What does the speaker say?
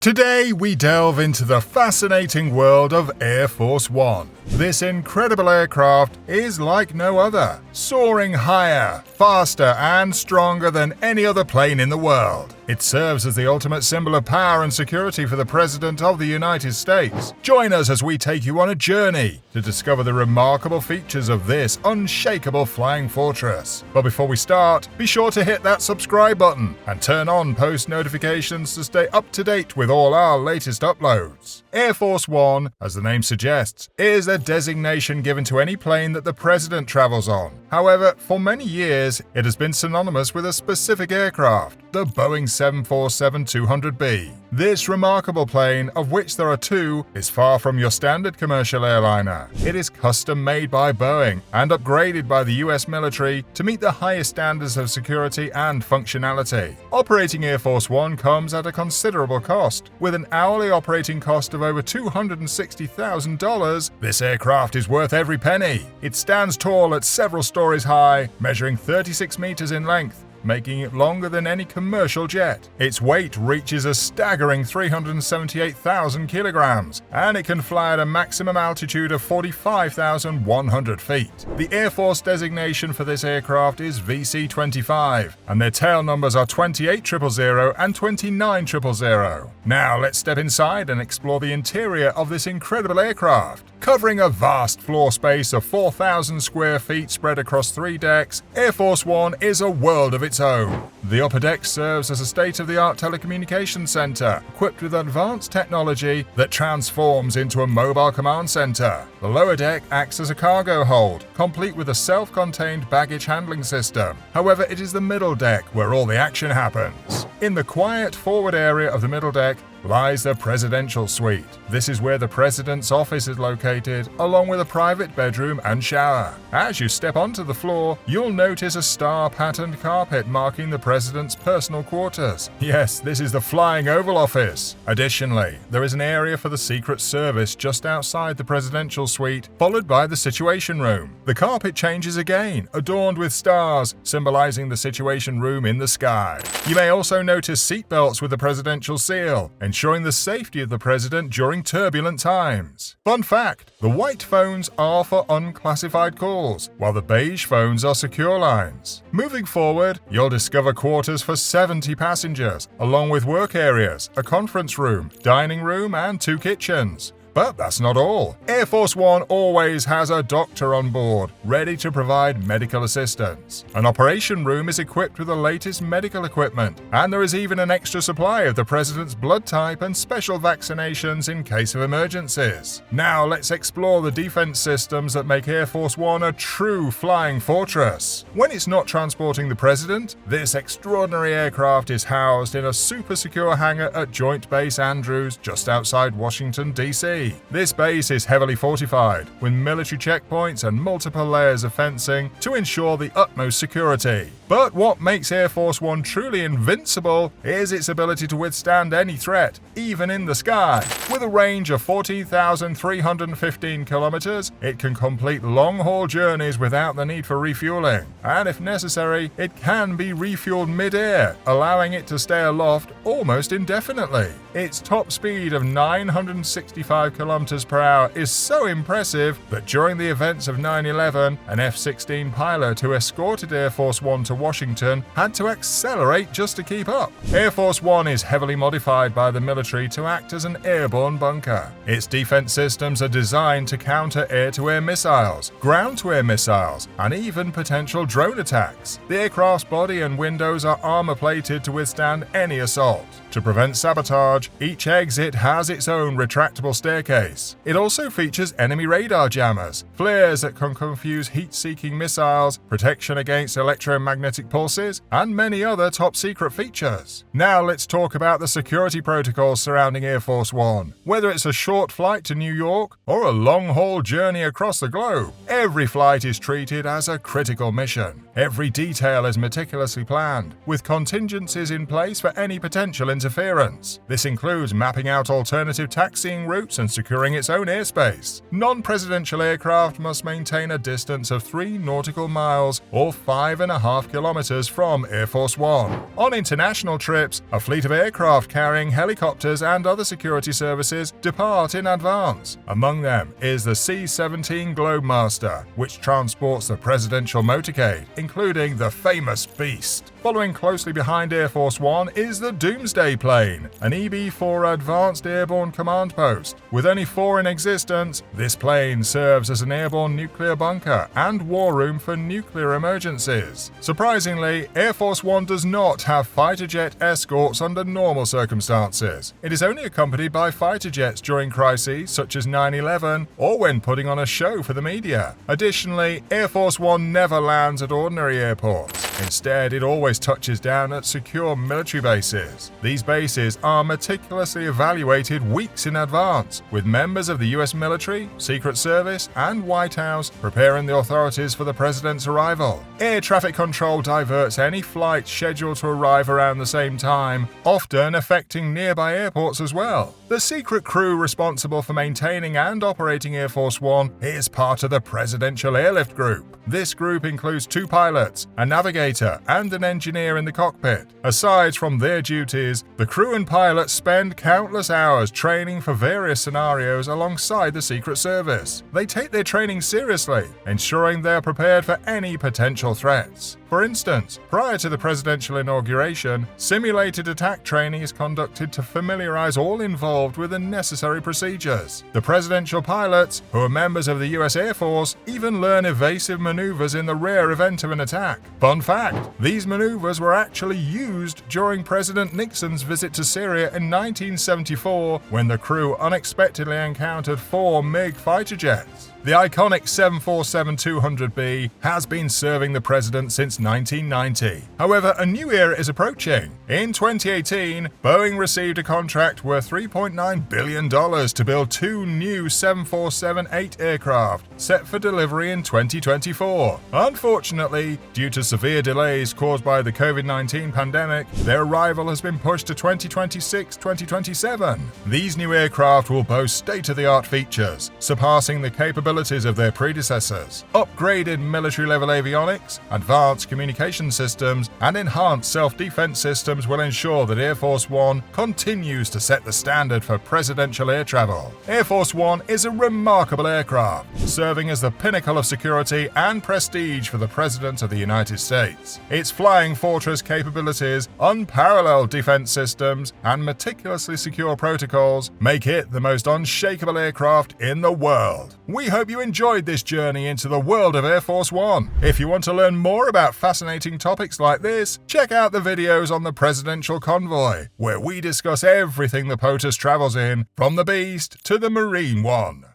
Today we delve into the fascinating world of Air Force One. This incredible aircraft is like no other, soaring higher, faster and stronger than any other plane in the world. It serves as the ultimate symbol of power and security for the President of the United States. Join us as we take you on a journey to discover the remarkable features of this unshakable flying fortress. But before we start, be sure to hit that subscribe button and turn on post notifications to stay up to date with all our latest uploads. Air Force One, as the name suggests, is a designation given to any plane that the President travels on. However, for many years, it has been synonymous with a specific aircraft, the Boeing 747-200B. This remarkable plane, of which there are two, is far from your standard commercial airliner. It is custom made by Boeing and upgraded by the US military to meet the highest standards of security and functionality. Operating Air Force One comes at a considerable cost. With an hourly operating cost of over $260,000, this aircraft is worth every penny. It stands tall at several stories high, measuring 36 meters in length, making it longer than any commercial jet. Its weight reaches a staggering 378,000 kilograms, and it can fly at a maximum altitude of 45,100 feet. The Air Force designation for this aircraft is VC-25, and their tail numbers are 28000 and 29000. Now let's step inside and explore the interior of this incredible aircraft. Covering a vast floor space of 4,000 square feet spread across 3 decks, Air Force One is a world of its own. The upper deck serves as a state-of-the-art telecommunications center, equipped with advanced technology that transforms into a mobile command center. The lower deck acts as a cargo hold, complete with a self-contained baggage handling system. However, it is the middle deck where all the action happens. In the quiet forward area of the middle deck lies the Presidential Suite. This is where the President's office is located, along with a private bedroom and shower. As you step onto the floor, you'll notice a star-patterned carpet marking the President's personal quarters. Yes, this is the Flying Oval Office. Additionally, there is an area for the Secret Service just outside the Presidential Suite, followed by the Situation Room. The carpet changes again, adorned with stars, symbolizing the Situation Room in the sky. You may also notice seatbelts with the Presidential Seal, ensuring the safety of the President during turbulent times. Fun fact, the white phones are for unclassified calls, while the beige phones are secure lines. Moving forward, you'll discover quarters for 70 passengers, along with work areas, a conference room, dining room, and 2 kitchens. But that's not all. Air Force One always has a doctor on board, ready to provide medical assistance. An operation room is equipped with the latest medical equipment, and there is even an extra supply of the President's blood type and special vaccinations in case of emergencies. Now let's explore the defense systems that make Air Force One a true flying fortress. When it's not transporting the President, this extraordinary aircraft is housed in a super secure hangar at Joint Base Andrews just outside Washington, D.C. This base is heavily fortified, with military checkpoints and multiple layers of fencing to ensure the utmost security. But what makes Air Force One truly invincible is its ability to withstand any threat, even in the sky. With a range of 14,315 kilometers, it can complete long-haul journeys without the need for refueling. And if necessary, it can be refueled mid-air, allowing it to stay aloft almost indefinitely. Its top speed of 965 kilometers per hour is so impressive that during the events of 9/11, an F-16 pilot who escorted Air Force One to Washington had to accelerate just to keep up. Air Force One is heavily modified by the military to act as an airborne bunker. Its defense systems are designed to counter air-to-air missiles, ground-to-air missiles, and even potential drone attacks. The aircraft's body and windows are armor-plated to withstand any assault. To prevent sabotage, each exit has its own retractable staircase. It also features enemy radar jammers, flares that can confuse heat-seeking missiles, protection against electromagnetic pulses, and many other top-secret features. Now let's talk about the security protocols surrounding Air Force One. Whether it's a short flight to New York or a long-haul journey across the globe, every flight is treated as a critical mission. Every detail is meticulously planned, with contingencies in place for any potential interference. This includes mapping out alternative taxiing routes and securing its own airspace. Non-presidential aircraft must maintain a distance of 3 nautical miles or 5.5 kilometers from Air Force One. On international trips, a fleet of aircraft carrying helicopters and other security services depart in advance. Among them is the C-17 Globemaster, which transports the presidential motorcade, including the famous Beast. Following closely behind Air Force One is the Doomsday plane, an EB-4 Advanced Airborne Command Post. With only 4 in existence, this plane serves as an airborne nuclear bunker and war room for nuclear emergencies. Surprisingly, Air Force One does not have fighter jet escorts under normal circumstances. It is only accompanied by fighter jets during crises such as 9/11 or when putting on a show for the media. Additionally, Air Force One never lands at ordinary airports. Instead, it always touches down at secure military bases. These bases are meticulously evaluated weeks in advance, with members of the US military, Secret Service, and White House preparing the authorities for the president's arrival. Air traffic control diverts any flight scheduled to arrive around the same time, often affecting nearby airports as well. The secret crew responsible for maintaining and operating Air Force One is part of the Presidential Airlift Group. This group includes 2 pilots, a navigator, and an engineer in the cockpit. Aside from their duties, the crew and pilots spend countless hours training for various scenarios alongside the Secret Service. They take their training seriously, ensuring they are prepared for any potential threats. For instance, prior to the presidential inauguration, simulated attack training is conducted to familiarize all involved with the necessary procedures. The presidential pilots, who are members of the US Air Force, even learn evasive maneuvers in the rare event of an attack. Fun fact, these maneuvers were actually used during President Nixon's visit to Syria in 1974 when the crew unexpectedly encountered 4 MiG fighter jets. The iconic 747-200B has been serving the president since 1990. However, a new era is approaching. In 2018, Boeing received a contract worth $3.9 billion to build 2 new 747-8 aircraft, set for delivery in 2024. Unfortunately, due to severe delays caused by the COVID-19 pandemic, their arrival has been pushed to 2026-2027. These new aircraft will boast state-of-the-art features, surpassing the capabilities of their predecessors. Upgraded military-level avionics, advanced communication systems, and enhanced self-defense systems will ensure that Air Force One continues to set the standard for presidential air travel. Air Force One is a remarkable aircraft, serving as the pinnacle of security and prestige for the President of the United States. Its flying fortress capabilities, unparalleled defense systems, and meticulously secure protocols make it the most unshakable aircraft in the world. We hope you enjoyed this journey into the world of Air Force One. If you want to learn more about fascinating topics like this, check out the videos on the Presidential Convoy, where we discuss everything the POTUS travels in, from the Beast to the Marine One.